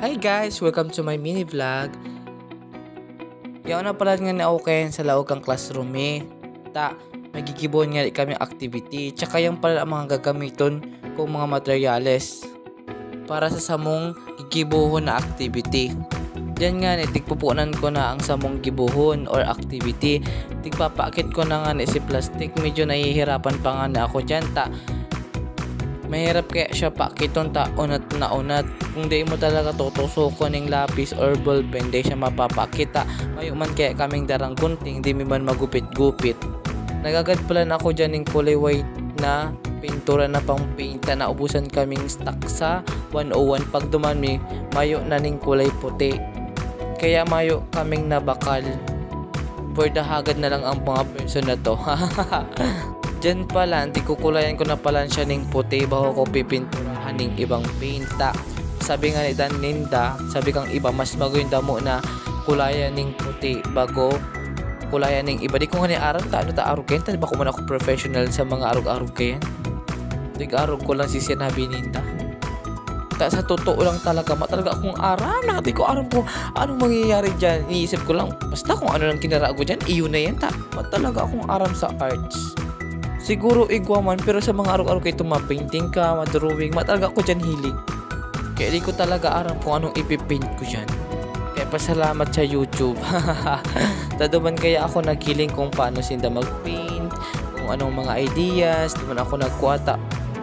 Hi guys! Welcome to my mini vlog. Yaw na pala nga na okay sa laog ang classroom Ta, magigibon nga kami activity. Tsaka yung pala ang mga gagamiton kong mga materyales para sa samong gigibuhon na activity. Diyan nga tigpupunan ko na ang samong gibuhon or activity. Tigpapakit ko na nga si plastic. Medyo nahihirapan pa nga na ako dyan. Mahirap kaya siya pakiton unat na unat. Kung di mo talaga tutusokon ng lapis or ballpen, di siya mapapakita. Mayo man kaya kaming darang gunting, di mi man magupit-gupit. Nagagad pala na ako dyan ng kulay white na pintura na pang painta na ubusan kaming stock sa 101. Pag dumami, mayo na ning kulay puti. Kaya mayo kaming nabakal. For the hagad na lang ang mga person na to. Diyan pala, kukulayan ko na pala siya ng puti bago ko pipinturahan ng ibang painta. Sabi nga ni Dan Ninda, sabi kang iba, mas maganda mo na kulayan ng puti bago kulayan ng iba. Di ko nga ni arang arog kayan. Tadi ba ko man ako professional sa mga arog-arog kayan? Arog ko lang si sinabi Ninda. Sa totoo lang talaga, matalaga akong aram. Nakati ko aram ko, anong mangyayari dyan? Iniisip ko lang, basta kung ano lang kinara ko dyan, iyon na yan. Matalaga akong aram sa arts. Siguro igwa man, pero sa mga araw-araw kayo painting ka, madrawing, matalaga ako dyan hilig. Kaya di ko talaga aram kung anong ipipaint ko dyan. Kaya pasalamat sa YouTube. Taduman kaya ako naghiling kung paano sinda mag-paint, kung anong mga ideas, duman ako nagkuwata.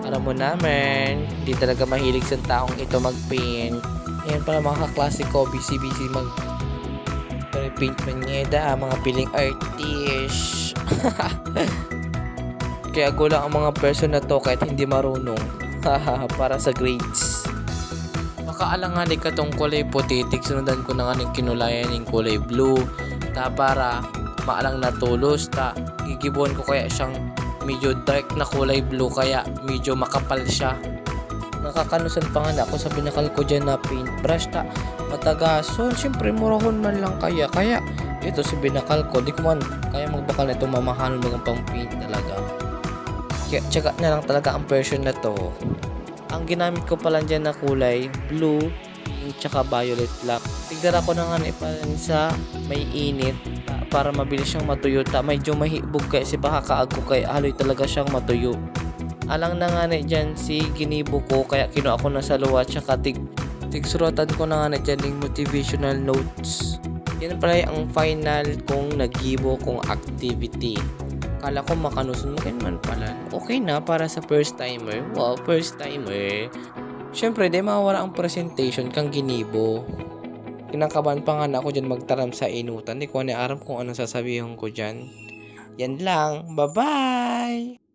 Alam mo naman, di talaga mahilig sa taong ito mag-paint. Yan pala mga kaklase ko, busy-busy paint manyeda, mga piling artist. Kaya gulang ang mga person na to kahit hindi marunong. Para sa grades. Makaalangan ka tong kulay puti, sundan ko na nga ng kinulayan ng kulay blue. Para maalang natulos. Gigibon ko kaya siyang medyo dark na kulay blue, kaya medyo makapal siya. Nakakanusan pa nga na ako sa pinakal ko dyan na paintbrush. Matagason, syempre murahon man lang kaya. Kaya ito si binakal ko, di ko man kaya magbakal na itong mamahalon mga pang paint talaga. Kaya tsaga na lang talaga ang version na to. Ang ginamit ko pala dyan na kulay blue, pink, tsaka violet black. Tigdara ko na nga ipalan sa may init para mabilis siyang matuyo. Medyo mahibog kaya si baka kaag ko kaya haloy talaga siyang matuyo. Alang na nga dyan si ginibo ko, kaya kinuha ko na sa luwa, tsaka tigsuratan ko na nga dyan ng motivational notes. Yan pala ang final kong nagibo kong activity. Kala ko makanusun mo man pala. Okay na para sa first timer. Wow, first timer. Syempre, di mawala ang presentation kang ginibo. Kinakabahan pa nga na ako dyan magtaram sa inutan. Di ko na aram kung anong sasabihin ko dyan. Yan lang. Bye-bye!